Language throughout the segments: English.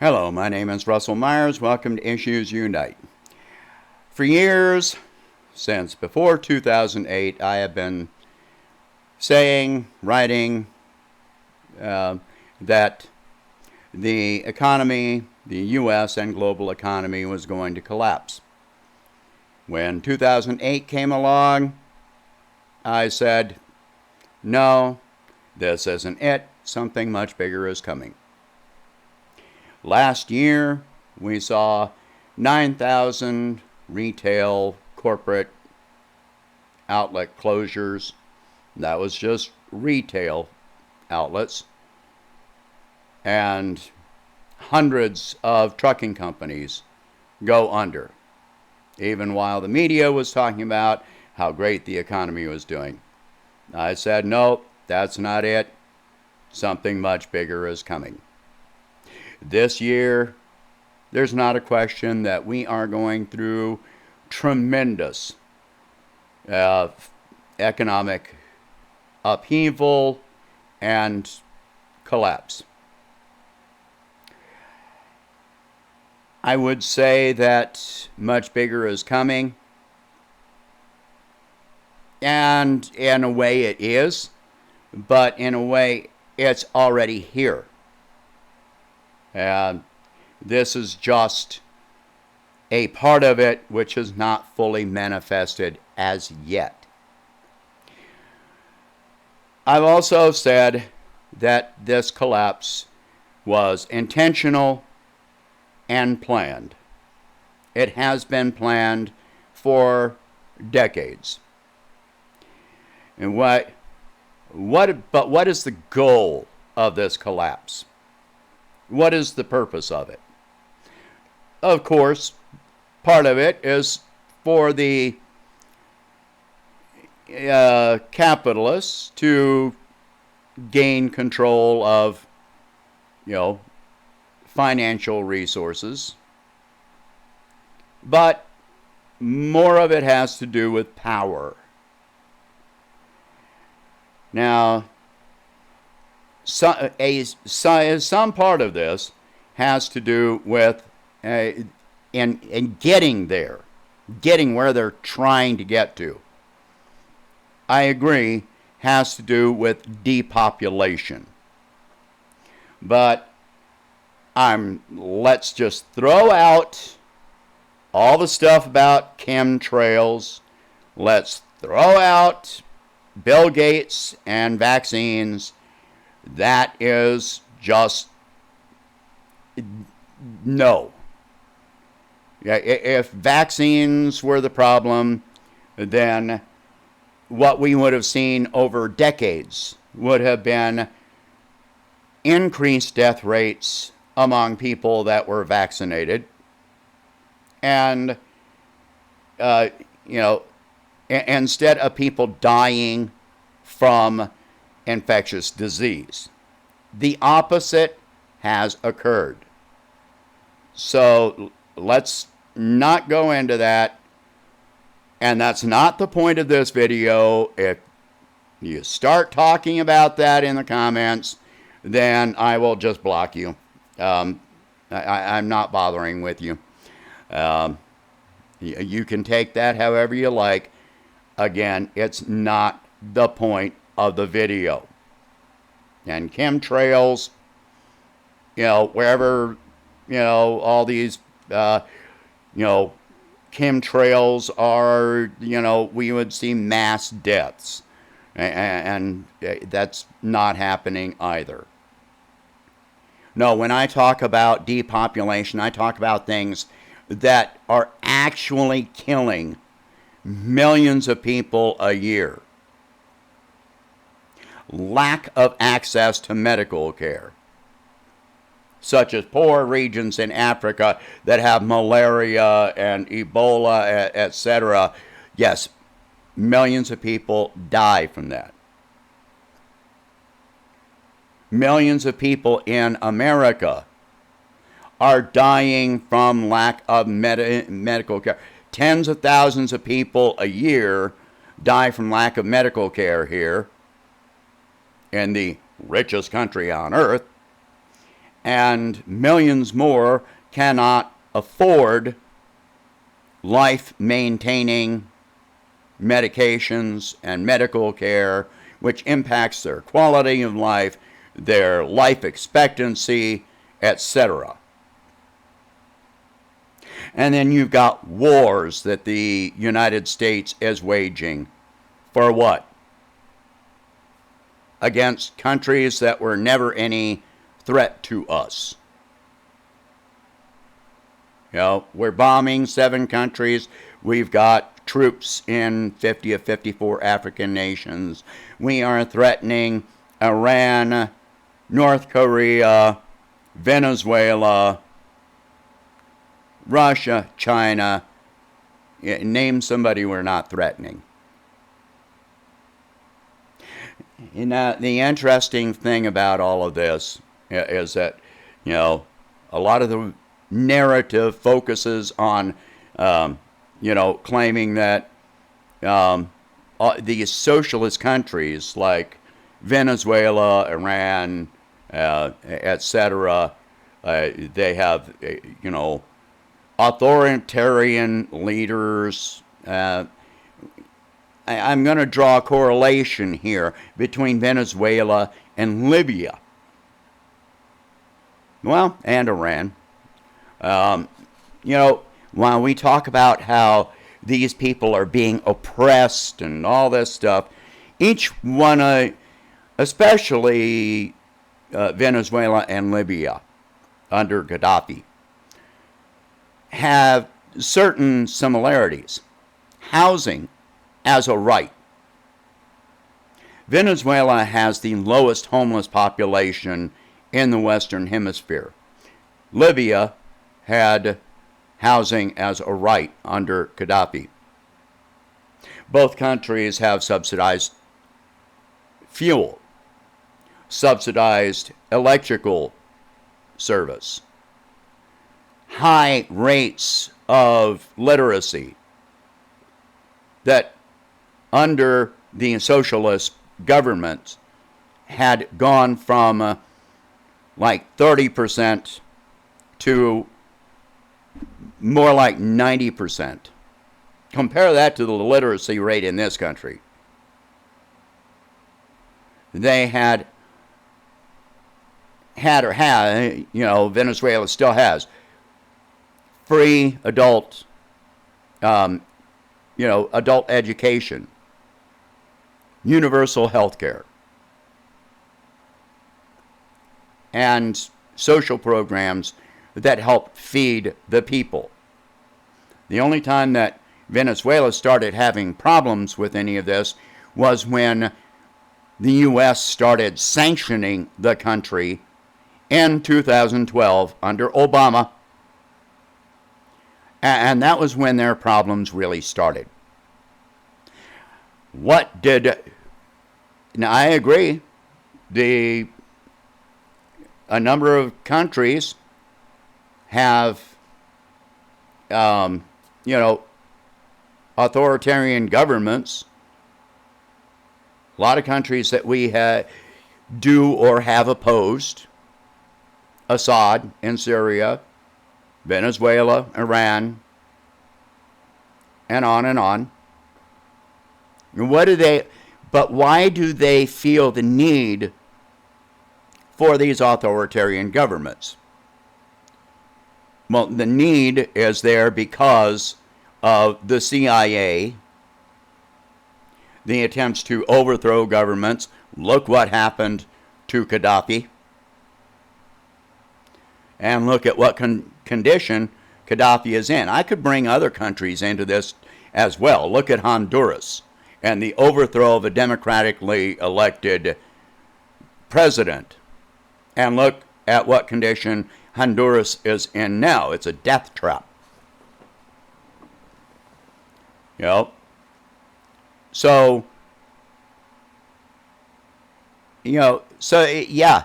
Hello, my name is Russell Myers. Welcome to Issues Unite. For years, since before 2008, I have been saying, writing, that the economy, the U.S. and global economy, was going to collapse. When 2008 came along, I said, no, this isn't it. Something much bigger is coming. Last year, we saw 9,000 retail corporate outlet closures. That was just retail outlets. And hundreds of trucking companies go under, even while the media was talking about how great the economy was doing. I said, nope, that's not it. Something much bigger is coming. This year, there's not a question that we are going through tremendous economic upheaval and collapse. I would say that much bigger is coming, and in a way it is, but in a way it's already here. And this is just a part of it which is not fully manifested as yet. I've also said that this collapse was intentional and planned. It has been planned for decades. And what is the goal of this collapse? What is the purpose of it? Of course, part of it is for the capitalists to gain control of, financial resources. But more of it has to do with power. Now, some part of this has to do with in getting there, getting where they're trying to get to. I agree, has to do with depopulation. But let's just throw out all the stuff about chemtrails. Let's throw out Bill Gates and vaccines. That is just no. If vaccines were the problem, then what we would have seen over decades would have been increased death rates among people that were vaccinated. And, instead of people dying from infectious disease, the opposite has occurred. So let's not go into that. And that's not the point of this video. If you start talking about that in the comments, then I will just block you. I'm not bothering with you. You can take that however you like. Again, it's not the point of the video. And chemtrails, wherever, all these, chemtrails are, we would see mass deaths. And that's not happening either. No, when I talk about depopulation, I talk about things that are actually killing millions of people a year. Lack of access to medical care, such as poor regions in Africa that have malaria and Ebola, etc. Yes, millions of people die from that. Millions of people in America are dying from lack of medical care. Tens of thousands of people a year die from lack of medical care here in the richest country on earth. and millions more cannot afford life-maintaining medications and medical care, which impacts their quality of life, their life expectancy, etc. And then you've got wars that the United States is waging. For what? Against countries that were never any threat to us. You know, we're bombing 7 countries. We've got troops in 50 of 54 African nations. We are threatening Iran, North Korea, Venezuela, Russia, China. Name somebody we're not threatening. You know, the interesting thing about all of this is that, you know, a lot of the narrative focuses on, you know, claiming that these socialist countries like Venezuela, Iran, etc., they have, you know, authoritarian leaders. I'm going to draw a correlation here between Venezuela and Libya. Well, and Iran. You know, while we talk about how these people are being oppressed and all this stuff, each one, especially Venezuela and Libya under Gaddafi, have certain similarities. Housing as a right. Venezuela has the lowest homeless population in the Western Hemisphere. Libya had housing as a right under Gaddafi. Both countries have subsidized fuel, subsidized electrical service, high rates of literacy that under the socialist governments had gone from like 30% to more like 90%. Compare that to the literacy rate in this country. They had, you know, Venezuela still has free adult, you know, adult education, universal health care, and social programs that help feed the people. The only time that Venezuela started having problems with any of this was when the U.S. started sanctioning the country in 2012 under Obama. And that was when their problems really started. Now I agree, a number of countries have, you know, authoritarian governments. A lot of countries that we do or have opposed. Assad in Syria, Venezuela, Iran, and on and on. But why do they feel the need for these authoritarian governments? Well, the need is there because of the CIA, the attempts to overthrow governments. Look what happened to Gaddafi. And look at what condition Gaddafi is in. I could bring other countries into this as well. Look at Honduras and the overthrow of a democratically elected president. And look at what condition Honduras is in now. It's a death trap. You know? So, yeah.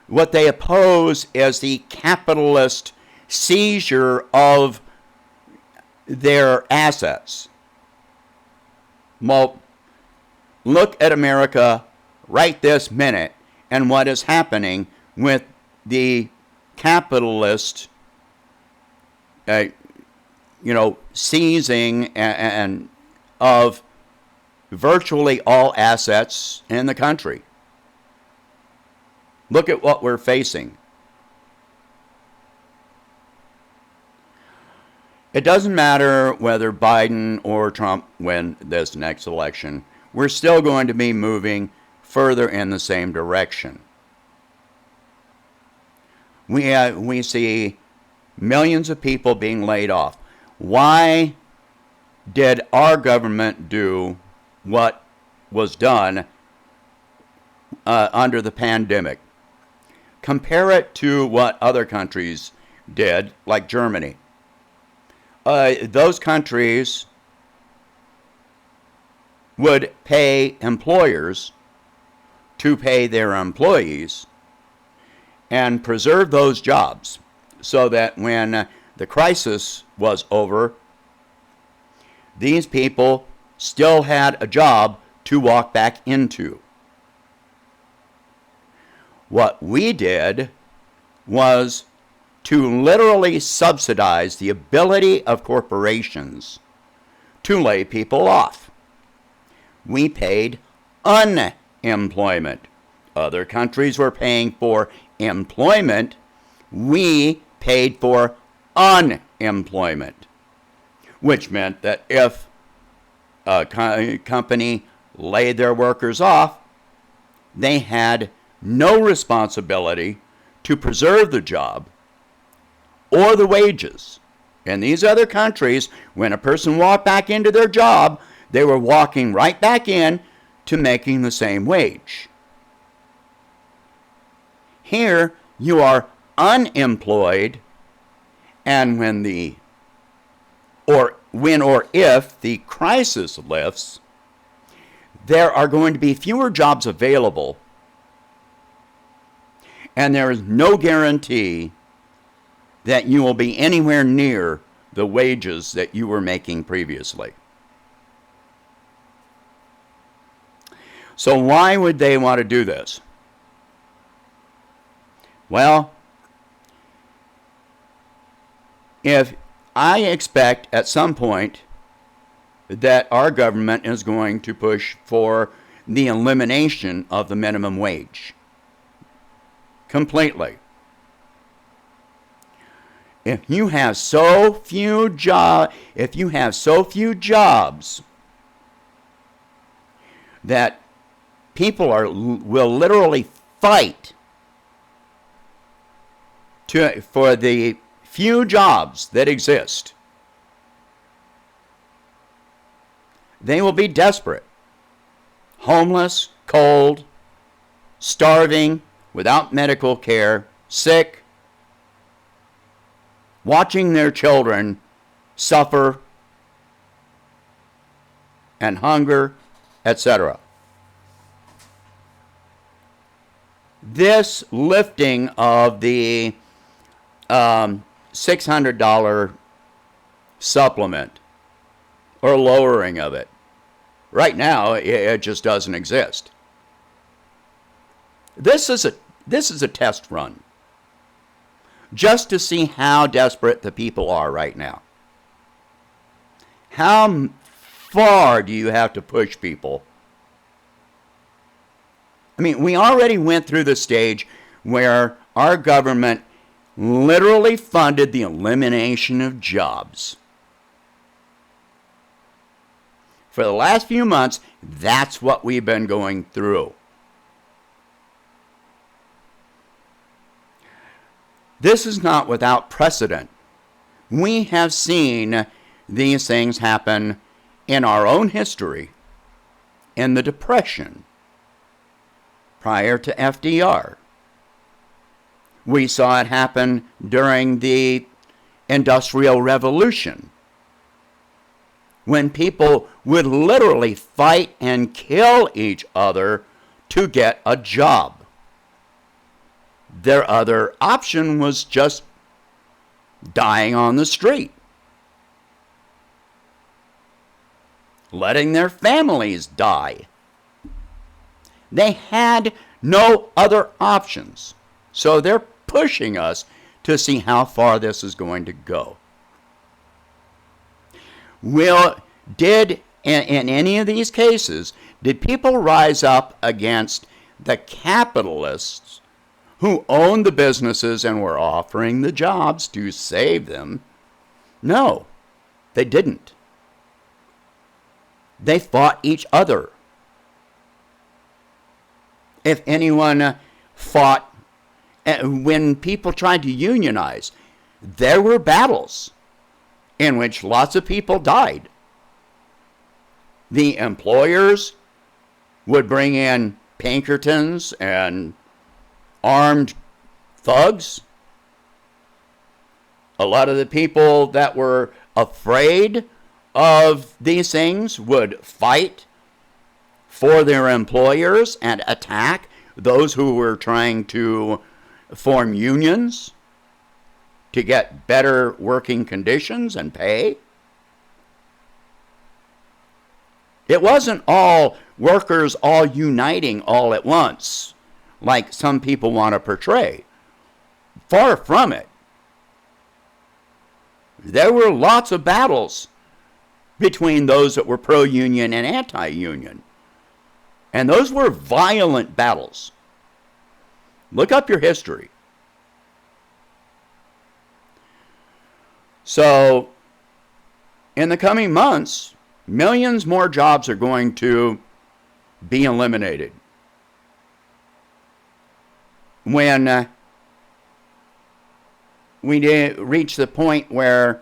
What they oppose is the capitalist seizure of their assets. Well, look at America right this minute and what is happening with the capitalist, seizing and of virtually all assets in the country. Look at what we're facing. It doesn't matter whether Biden or Trump win this next election. We're still going to be moving further in the same direction. We see millions of people being laid off. Why did our government do what was done under the pandemic? Compare it to what other countries did, like Germany. Those countries would pay employers to pay their employees and preserve those jobs so that when the crisis was over, these people still had a job to walk back into. What we did was to literally subsidize the ability of corporations to lay people off. We paid unemployment. Other countries were paying for employment. We paid for unemployment, which meant that if a company laid their workers off, they had no responsibility to preserve the job or the wages. In these other countries, when a person walked back into their job, they were walking right back in to making the same wage. Here, you are unemployed, and when or if the crisis lifts, there are going to be fewer jobs available, and there is no guarantee that you will be anywhere near the wages that you were making previously. So why would they want to do this? Well, if I expect at some point that our government is going to push for the elimination of the minimum wage completely. If you have so few jobs that people will literally fight for the few jobs that exist, they will be desperate, homeless, cold, starving, without medical care, sick, watching their children suffer and hunger, etc. This lifting of the $600 supplement or lowering of it, right now it just doesn't exist. This is a test run, just to see how desperate the people are right now. How far do you have to push people? I mean, we already went through the stage where our government literally funded the elimination of jobs. For the last few months, that's what we've been going through. This is not without precedent. We have seen these things happen in our own history, in the Depression, prior to FDR. We saw it happen during the Industrial Revolution, when people would literally fight and kill each other to get a job. Their other option was just dying on the street, letting their families die. They had no other options. So they're pushing us to see how far this is going to go. In any of these cases, did people rise up against the capitalists who owned the businesses and were offering the jobs to save them? No, they didn't. They fought each other. If anyone fought, when people tried to unionize, there were battles in which lots of people died. The employers would bring in Pinkertons and armed thugs. A lot of the people that were afraid of these things would fight for their employers and attack those who were trying to form unions to get better working conditions and pay. It wasn't all workers all uniting all at once, like some people want to portray. Far from it. There were lots of battles between those that were pro-union and anti-union. And those were violent battles. Look up your history. So, in the coming months, millions more jobs are going to be eliminated. When we reach the point where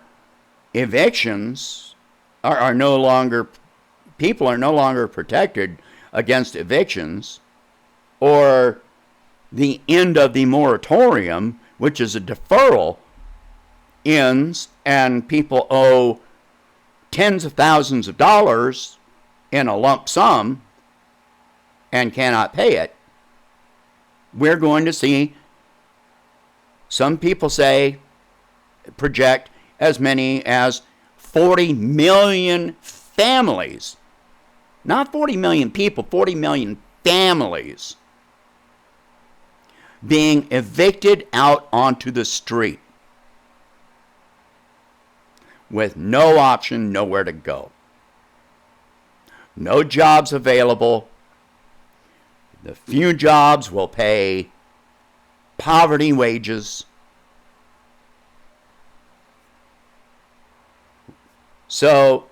evictions are no longer, people are no longer protected against evictions, or the end of the moratorium, which is a deferral, ends and people owe tens of thousands of dollars in a lump sum and cannot pay it, we're going to see, some people say, project as many as 40 million families, not 40 million people, 40 million families being evicted out onto the street with no option, nowhere to go. No jobs available. The few jobs will pay poverty wages. So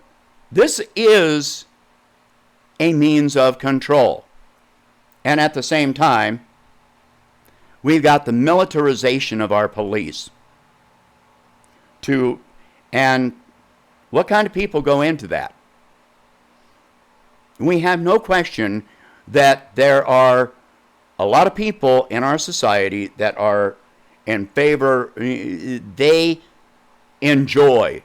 this is a means of control. And at the same time, we've got the militarization of our police. And what kind of people go into that? We have no question that there are a lot of people in our society that are in favor, they enjoy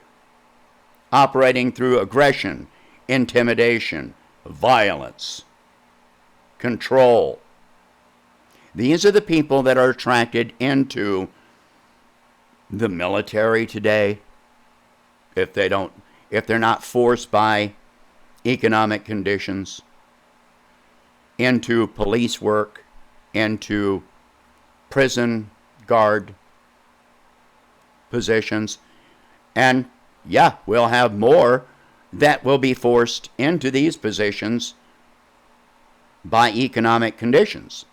operating through aggression, intimidation, violence, control. These are the people that are attracted into the military today, if they're not forced by economic conditions, into police work, into prison guard positions. And yeah, we'll have more that will be forced into these positions by economic conditions.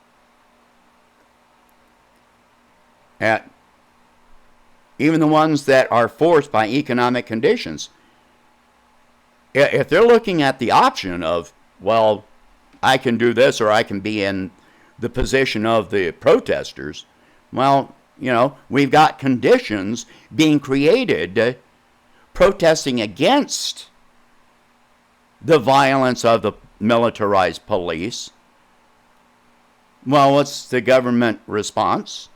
Even the ones that are forced by economic conditions, if they're looking at the option of, well, I can do this or I can be in the position of the protesters, well, we've got conditions being created protesting against the violence of the militarized police. Well, what's the government response?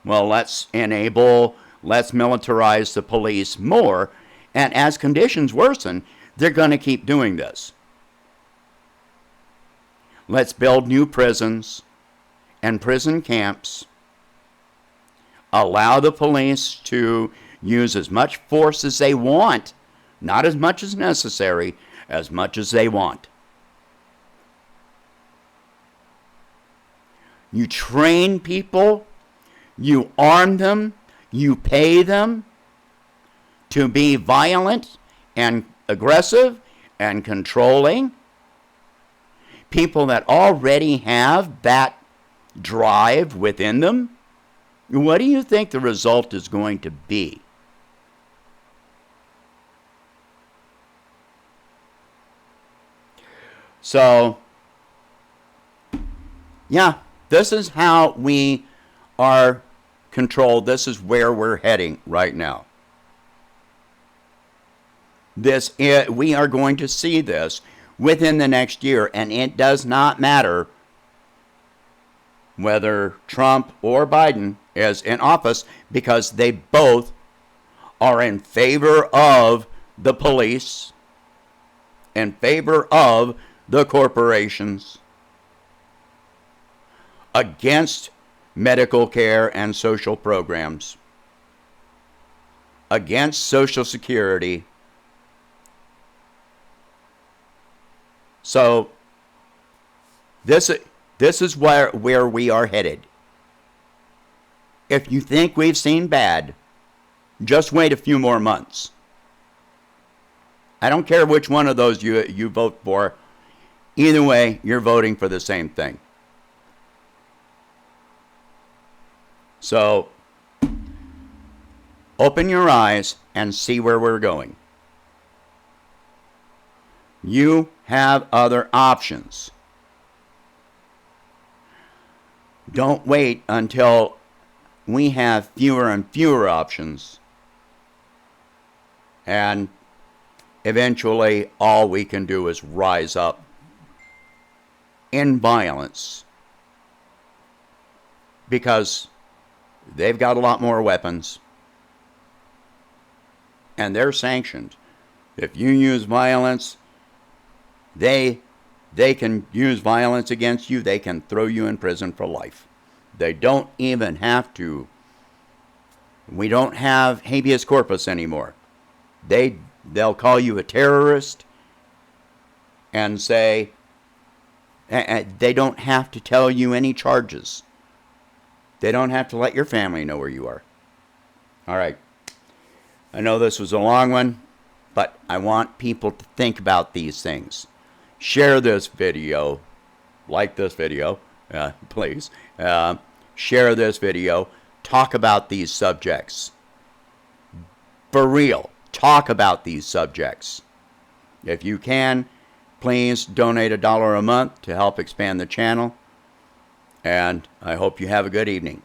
Well, let's militarize the police more, and as conditions worsen, they're going to keep doing this. Let's build new prisons and prison camps. Allow the police to use as much force as they want, not as much as necessary, as much as they want. You train people, you arm them, You pay them to be violent and aggressive and controlling. People that already have that drive within them. What do you think the result is going to be? So, yeah, this is how we are controlled. This is where we're heading right now. We are going to see this within the next year, and it does not matter whether Trump or Biden is in office, because they both are in favor of the police, in favor of the corporations, against medical care and social programs, against Social Security. So this is where we are headed. If you think we've seen bad, just wait a few more months. I don't care which one of those you vote for. Either way, you're voting for the same thing. So, open your eyes and see where we're going. You have other options. Don't wait until we have fewer and fewer options, and eventually all we can do is rise up in violence, because they've got a lot more weapons and they're sanctioned. If you use violence, they can use violence against you. They can throw you in prison for life. They don't even have to. We don't have habeas corpus anymore. They'll call you a terrorist and say, they don't have to tell you any charges. They don't have to let your family know where you are. All right. I know this was a long one, but I want people to think about these things. Share this video. Like this video, please. Share this video. Talk about these subjects. For real. Talk about these subjects. If you can, please donate $1 a month to help expand the channel. And I hope you have a good evening.